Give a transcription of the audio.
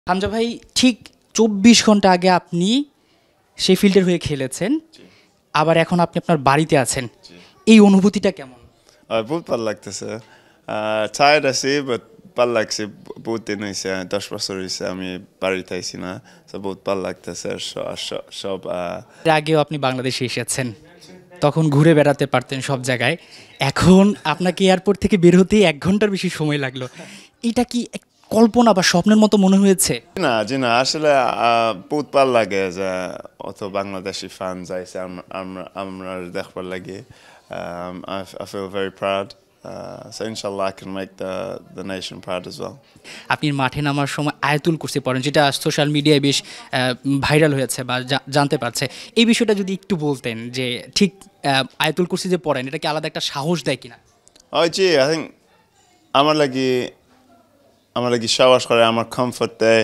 হামজা ভাই ঠিক ২৪ ঘন্টা আগে আপনি শেফিল্ডের হয়ে খেলেছেন, আবার এখন আপনি আপনার বাড়িতে আছেন। এই অনুভূতিটা কেমন? বহুত ভাল লাগতেছে। টায়ার্ড আছি বাট ভাল লাগছে। বহুত দিন হয়েছে, 10 বছর হয়েছে আমি বাড়িতে আইছি না। তো বহুত ভাল লাগতেছে। সব এর আগেও আপনি বাংলাদেশে এসেছেন, তখন ঘুরে বেড়াতে পারতেন সব জায়গায়। এখন আপনাকে এয়ারপোর্ট থেকে বের হতেই ১ ঘন্টার বেশি সময় লাগলো। এটা কি কল্পনা বা স্বপ্নের মতো মনে হয়েছে? জি না, আসলে বহুত ভাল লাগে যে অত বাংলাদেশি ফ্যান যাইছে আমরা দেখবার লাগে। I feel very proud. So inshallah I can make the nation proud as well. আপনি মাঠে নামার সময় আয়াতুল কুরসি পড়েন, যেটা সোশ্যাল মিডিয়ায় বেশ ভাইরাল হয়েছে বা জানতে পারছে। এই বিষয়টা যদি একটু বলতেন যে ঠিক আয়াতুল কুরসি যে পড়েন, এটা কি আলাদা একটা সাহস দেয় কিনা? জি, I think আমার লাগি সাহস করে, আমার কমফর্ট দেয়।